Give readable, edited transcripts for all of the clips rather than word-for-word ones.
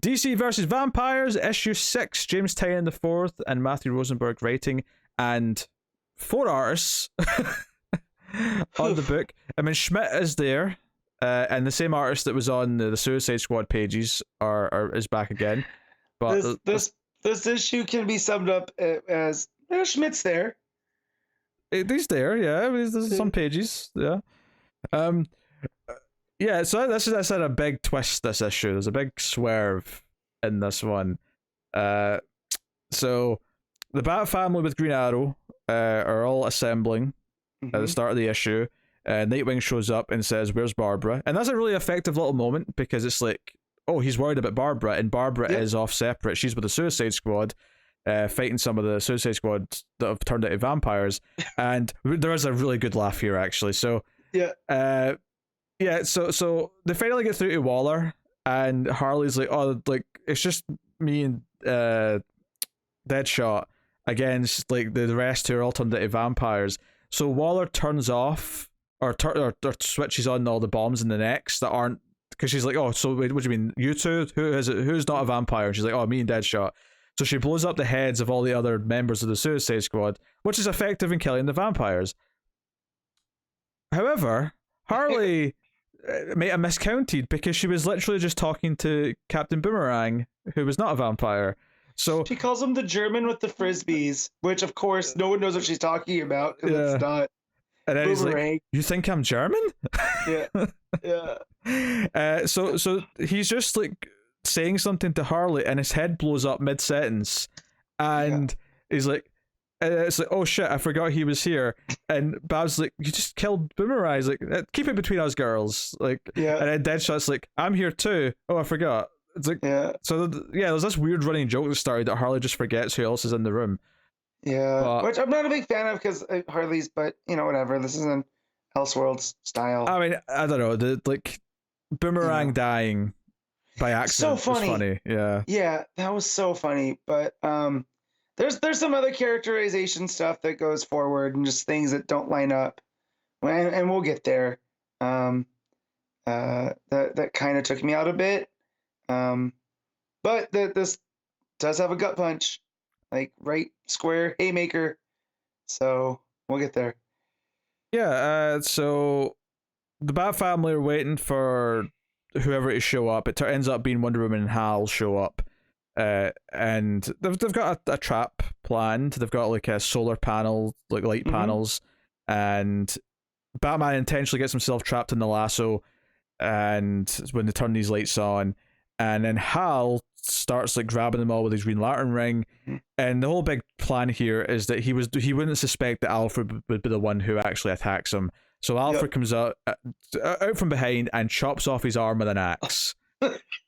DC versus Vampires, issue 6, James Tynion IV and Matthew Rosenberg writing, and 4 artists on the book. I mean, Schmidt is there, and the same artist that was on the Suicide Squad pages is back again. But this issue can be summed up as Schmidt's there. He's there, yeah. There's some pages, yeah. Yeah, so that's had a big twist this issue. There's a big swerve in this one. So the Bat family with Green Arrow are all assembling at the start of the issue. Nightwing shows up and says, "Where's Barbara?" And that's a really effective little moment because it's like, oh, he's worried about Barbara, and Barbara is off separate. She's with the Suicide Squad, fighting some of the Suicide Squad that have turned into vampires. And there is a really good laugh here, actually. So so they finally get through to Waller, and Harley's like, oh, like, it's just me and Deadshot against like the rest who are all turned into vampires. So Waller turns off or switches on all the bombs in the necks that aren't, because she's like, oh, so wait, what do you mean, you two? Who is it? Who's not a vampire? And she's like, oh, me and Deadshot. So she blows up the heads of all the other members of the Suicide Squad, which is effective in killing the vampires. However, Harley may have miscounted because she was literally just talking to Captain Boomerang, who was not a vampire. So she calls him the German with the frisbees, which of course no one knows what she's talking about because it's not. And then Boomerang. He's like, "You think I'm German?" Yeah. So he's just like saying something to Harley, and his head blows up mid-sentence, and he's like, it's like, oh shit, I forgot he was here. And Babs like, you just killed Boomerang. He's like, keep it between us girls. Like, and then Deadshot's like, I'm here too. Oh, I forgot. It's like, so there's this weird running joke that started that Harley just forgets who else is in the room. Yeah, which I'm not a big fan of because Harley's, but you know, whatever. This isn't Elseworlds style. I mean, I don't know. The like Boomerang dying by accident so funny. Was funny. Yeah, that was so funny. But there's some other characterization stuff that goes forward and just things that don't line up, and we'll get there. That kind of took me out a bit. But this does have a gut punch. Like right square haymaker, so we'll get there. Yeah, so the Bat family are waiting for whoever to show up. It ends up being Wonder Woman and Hal show up, and they've got a trap planned. They've got like a solar panel, like light panels, and Batman intentionally gets himself trapped in the lasso, and when they turn these lights on, and then Hal starts like grabbing them all with his Green Lantern ring, and the whole big plan here is that he wouldn't suspect that Alfred would be the one who actually attacks him. So Alfred comes out from behind and chops off his arm with an axe,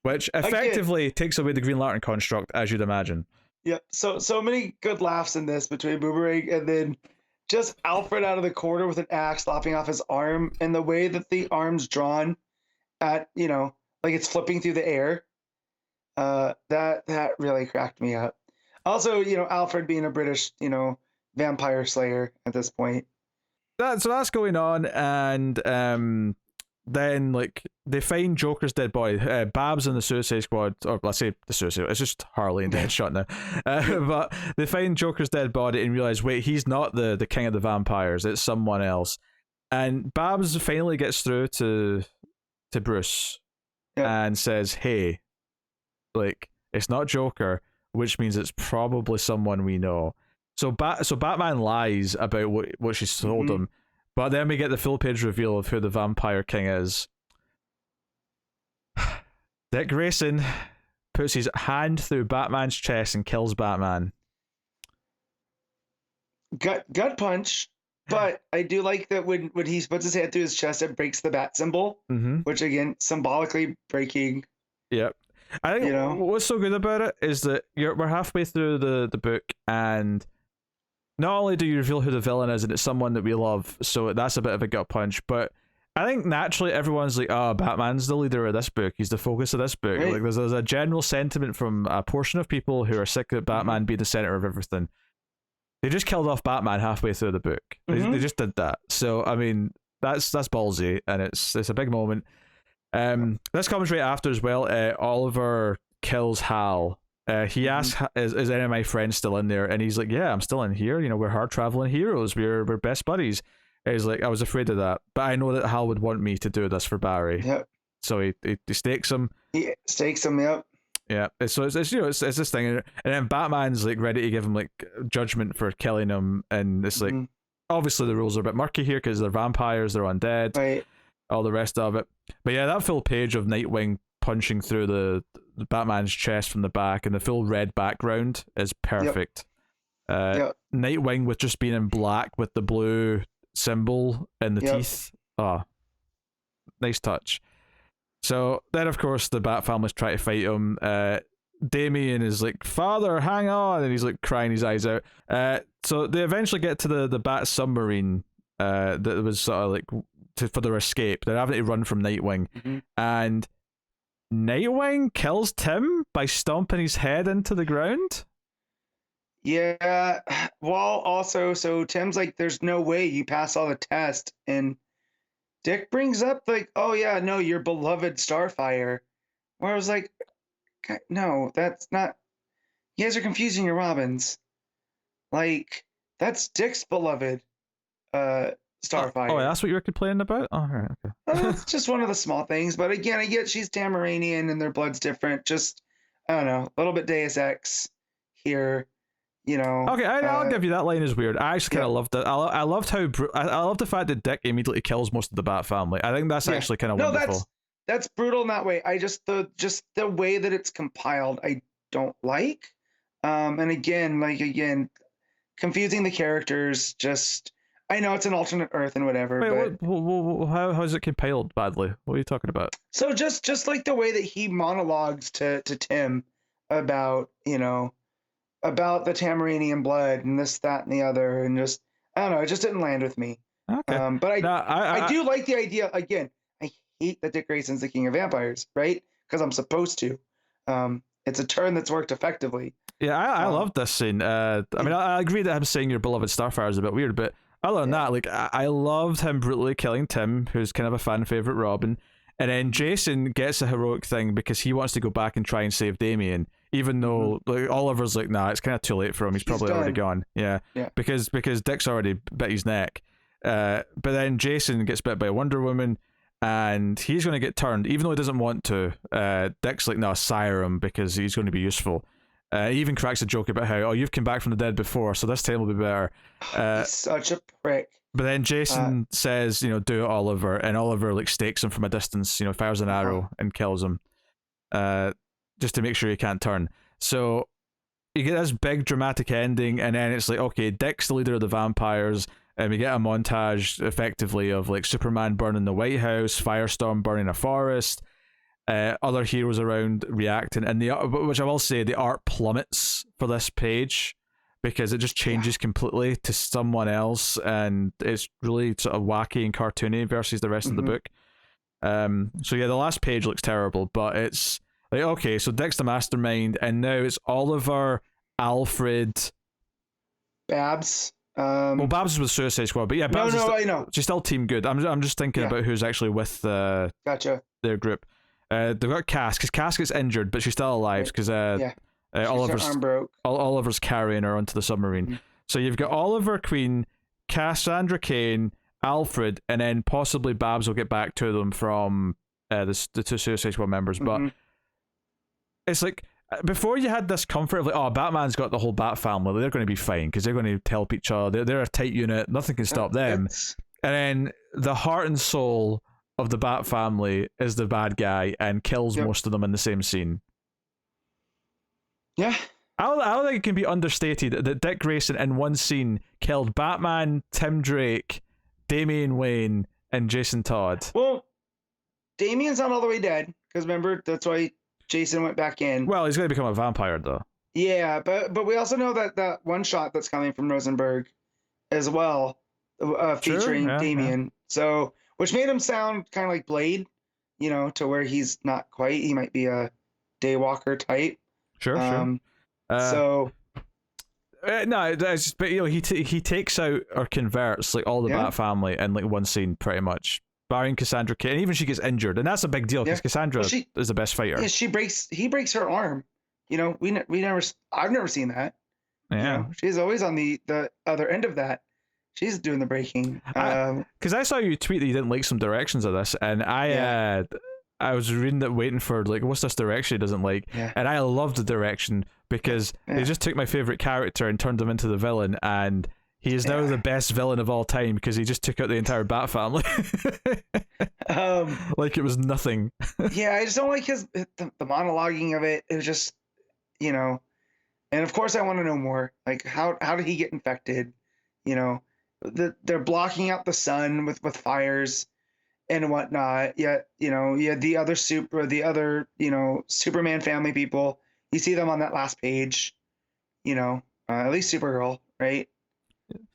which effectively takes away the Green Lantern construct, as you'd imagine. Yep. So many good laughs in this between Boomerang and then just Alfred out of the corner with an axe lopping off his arm, and the way that the arm's drawn at, you know, like it's flipping through the air. That really cracked me up. Also, you know, Alfred being a British, you know, vampire slayer at this point. So that's going on, and then like they find Joker's dead body. Babs and the Suicide Squad, or let's say the Suicide, it's just Harley and Deadshot now. But they find Joker's dead body and realize, wait, he's not the king of the vampires. It's someone else. And Babs finally gets through to Bruce and says, "Hey, like, it's not Joker, which means it's probably someone we know." So Batman lies about what she's told him, but then we get the full page reveal of who the Vampire King is. Dick Grayson puts his hand through Batman's chest and kills Batman. Gut punch, but I do like that when he puts his hand through his chest, it breaks the bat symbol, which again, symbolically breaking. Yep. I think what's so good about it is that we're halfway through the book, and not only do you reveal who the villain is, and it's someone that we love, so that's a bit of a gut punch, but I think naturally everyone's like, oh, Batman's the leader of this book, he's the focus of this book. Right. Like there's a general sentiment from a portion of people who are sick of Batman being the center of everything. They just killed off Batman halfway through the book. They just did that. So I mean, that's ballsy, and it's a big moment. This comes right after as well. Oliver kills Hal, he asks, is any of my friends still in there? And he's like, yeah, I'm still in here. You know, we're hard traveling heroes. We're best buddies. And he's like, I was afraid of that, but I know that Hal would want me to do this for Barry. Yep. So he stakes him. He stakes him. Yep. Yeah. So it's you know it's this thing, and then Batman's like ready to give him like judgment for killing him, and it's like obviously the rules are a bit murky here because they're vampires, they're undead, right? All the rest of it. But yeah, that full page of Nightwing punching through the Batman's chest from the back and the full red background is perfect. Nightwing with just being in black with the blue symbol in the teeth. Oh, nice touch. So then, of course, the Bat family's trying to fight him. Damian is like, "Father, hang on!" and he's like crying his eyes out. So they eventually get to the Bat submarine that was sort of like for their escape. They're having to run from Nightwing, and Nightwing kills Tim by stomping his head into the ground. Yeah. Well, also, so Tim's like, "There's no way you pass all the tests," and Dick brings up like, "Oh yeah, no, your beloved Starfire." Where I was like, "No, that's not. You guys are confusing your Robins. Like, that's Dick's beloved Starfire." Oh, that's what you were complaining about? Oh, right, okay. It's just one of the small things, but again, I get she's Tamaranian and their blood's different. Just, I don't know, a little bit Deus Ex here. You know. Okay, I'll give you that line is weird. I actually kind of loved it. I loved how I love the fact that Dick immediately kills most of the Bat family. I think that's actually kind of wonderful. That's brutal in that way. I just the way that it's compiled, I don't like. And again, confusing the characters. Just I know it's an alternate Earth and whatever. Wait, but how is it compiled badly? What are you talking about? So just like the way that he monologues to Tim about about the Tamaranian blood and this, that, and the other, and just I don't know, it just didn't land with me. Okay. But I do like the idea. Again, I hate that Dick Grayson's the king of vampires, right? Because I'm supposed to. It's a turn that's worked effectively. Yeah, I love this scene. I mean, I agree that him saying your beloved Starfire is a bit weird, but other than that, like I loved him brutally killing Tim, who's kind of a fan favorite Robin, and then Jason gets a heroic thing because he wants to go back and try and save Damian. Even though like Oliver's like, nah, it's kind of too late for him. He's probably already gone. Yeah. Because Dick's already bit his neck. But then Jason gets bit by Wonder Woman, and he's going to get turned, even though he doesn't want to. Dick's like, no, sire him because he's going to be useful. He even cracks a joke about how, you've come back from the dead before, so this time will be better. He's such a prick. But then Jason says, do it, Oliver, and Oliver like stakes him from a distance, fires an arrow and kills him. Just to make sure he can't turn. So you get this big dramatic ending, and then it's like, okay, Dick's the leader of the vampires, and we get a montage effectively of like Superman burning the White House, Firestorm burning a forest, other heroes around reacting, and which I will say the art plummets for this page because it just changes completely to someone else, and it's really sort of wacky and cartoony versus the rest of the book. So yeah, the last page looks terrible, but it's like, okay, so Dick's the mastermind, and now it's Oliver, Alfred, Babs. Well, Babs is with Suicide Squad, but yeah, Babs I know. She's still Team Good. I'm just thinking about who's actually with their group. They've got Cass, because Cass gets injured, but she's still alive, because Oliver's carrying her onto the submarine. So you've got Oliver Queen, Cassandra Cain, Alfred, and then possibly Babs will get back to them from the two Suicide Squad members, but it's like, before you had this comfort of like, oh, Batman's got the whole Bat family, they're going to be fine because they're going to help each other, they're a tight unit, nothing can stop them. And then the heart and soul of the Bat family is the bad guy and kills most of them in the same scene. Yeah. I don't think it can be understated that Dick Grayson in one scene killed Batman, Tim Drake, Damian Wayne, and Jason Todd. Well, Damian's not all the way dead, because remember, that's why Jason went back in. Well, he's going to become a vampire, though. Yeah, but we also know that one shot that's coming from Rosenberg as well, featuring Damian. Yeah. So, which made him sound kind of like Blade, to where he's not quite. He might be a Daywalker type. Sure. No, it's just, but he takes out or converts like all the Bat family in like one scene, pretty much. barring Cassandra Cain. And even she gets injured, and that's a big deal because Cassandra is the best fighter. Yeah, he breaks her arm. You know, I've never seen that. Yeah, you know, she's always on the other end of that. She's doing the breaking. Because I saw you tweet that you didn't like some directions of this, and I was reading it, waiting for like, what's this direction he doesn't like? Yeah. And I loved the direction because they just took my favorite character and turned him into the villain, and he is now the best villain of all time because he just took out the entire Bat family. Like it was nothing. Yeah, I just don't like the monologuing of it. It was just, you know, and of course I want to know more. Like how did he get infected? You know, they're blocking out the sun with fires and whatnot. Yet, you know, the other Superman family people. You see them on that last page. You know, at least Supergirl, right?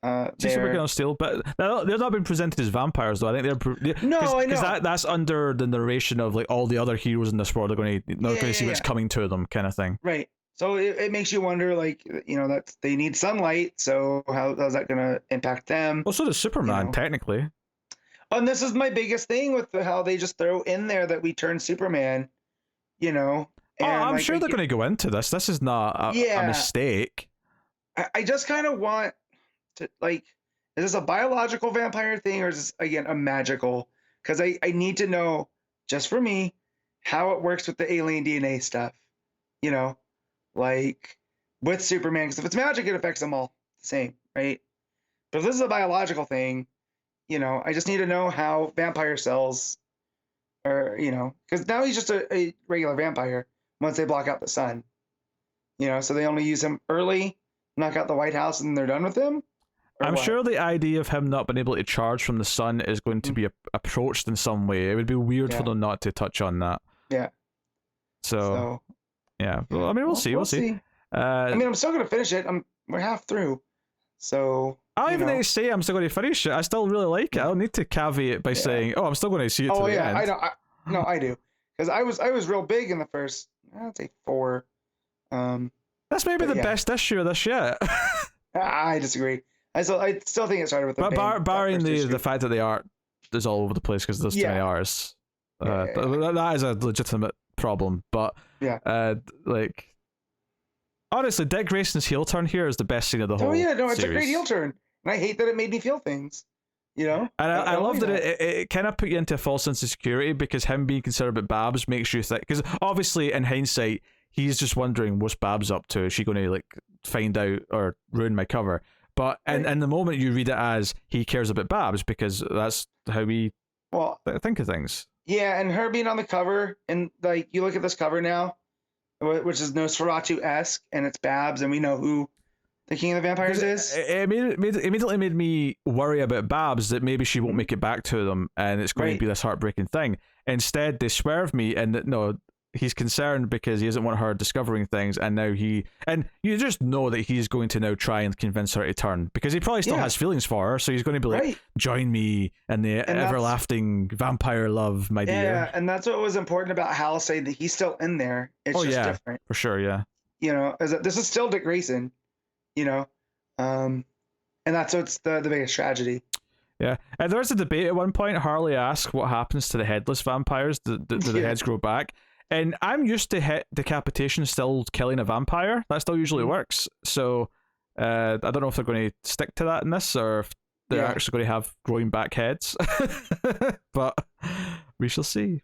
Supergirl still, but they're not been presented as vampires though. I think they're I know because that's under the narration of like all the other heroes in this world are going to see what's coming to them, kind of thing. Right. So it makes you wonder, like, you know, that they need sunlight. So how's that going to impact them? Well, so does Superman, technically. And this is my biggest thing with how they just throw in there that we turn Superman, you know. And I'm sure they're going to go into this. This is not a mistake. I just kind of want to, like, is this a biological vampire thing or is this, again, a magical? Because I need to know, just for me, how it works with the alien DNA stuff, you know, like with Superman. Because if it's magic, it affects them all the same, right? But if this is a biological thing, you know, I just need to know how vampire cells are, you know, because now he's just a regular vampire once they block out the sun, you know, so they only use him early, knock out the White House, and they're done with him. I'm sure the idea of him not being able to charge from the sun is going to be approached in some way. It would be weird for them not to touch on that. Yeah. So yeah. Well, I mean, we'll see. We'll see. I mean, I'm still going to finish it. We're half through. So I don't even need to say I'm still going to finish it. I still really like it. I don't need to caveat by saying, "Oh, I'm still going to see it to the end." I do, because I was real big in the first, I'd say 4. That's maybe the best issue of this yet. I disagree. I still think it started with barring the fact that the art is all over the place because there's too many artists. That is a legitimate problem. But like, honestly, Dick Grayson's heel turn here is the best scene of the whole. It's a great heel turn, and I hate that it made me feel things. You know, and I love that it kind of put you into a false sense of security because him being concerned about Babs makes you think, because obviously in hindsight he's just wondering what's Babs up to. Is she going to like find out or ruin my cover? But in the moment you read it as he cares about Babs because that's how we think of things. Yeah, and her being on the cover, and like you look at this cover now, which is Nosferatu-esque, and it's Babs, and we know who the King of the Vampires is. It immediately made me worry about Babs, that maybe she won't make it back to them, and it's going to be this heartbreaking thing. Instead, they swerve me, and no, he's concerned because he doesn't want her discovering things, and now and you just know that he's going to now try and convince her to turn, because he probably still has feelings for her, so he's going to be like, join me in the everlasting vampire love, my dear. Yeah, and that's what was important about Hal saying that he's still in there. It's just different. For sure, yeah. You know, this is still Dick Grayson, you know, and that's what's the biggest tragedy. Yeah, and there was a debate at one point. Harley asked what happens to the headless vampires. Do the heads grow back? And I'm used to decapitation still killing a vampire. That still usually works. So I don't know if they're going to stick to that in this, or if they're actually going to have growing back heads. But we shall see.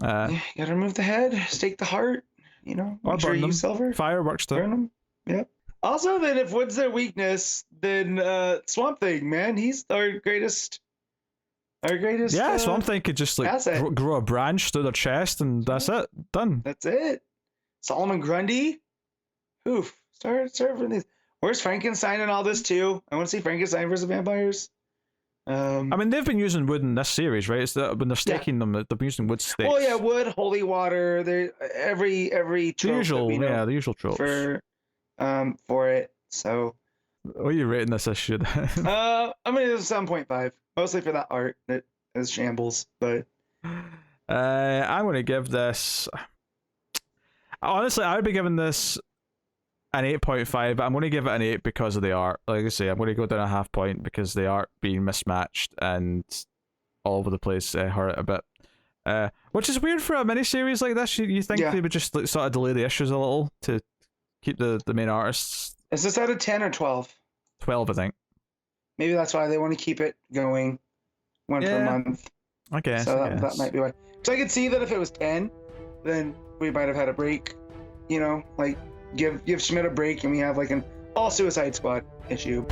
You gotta remove the head, stake the heart. You know, make sure you use silver. Fire works too. Burn them. Yep. Also, then if wood's their weakness, then Swamp Thing, man, he's our greatest. Yeah, Swamp Thing could just like grow a branch through their chest, and that's it. Done. That's it. Solomon Grundy. Oof. Start serving these. Where's Frankenstein and all this too? I want to see Frankenstein versus vampires. I mean, they've been using wood in this series, right? It's when they're staking them, they've been using wood stakes. Well, yeah, wood, holy water. They every trope. The usual tropes for it. So. What are you rating this issue? I'm gonna give it a 7.5, mostly for that art that is shambles. But I'm gonna give this. Honestly, I would be giving this an 8.5, but I'm gonna give it an 8 because of the art. Like I say, I'm gonna go down a half point because the art being mismatched and all over the place hurt it a bit. Which is weird for a miniseries like this. You think Yeah. they would just like, sort of delay the issues a little to keep the main artists. Is this out of 10 or 12? 12, I think. Maybe that's why they want to keep it going one per Yeah. month. I guess. So I that guess. might be why. So I could see that if it was 10, then we might have had a break. You know, like give Schmidt a break and we have like an all Suicide Squad issue.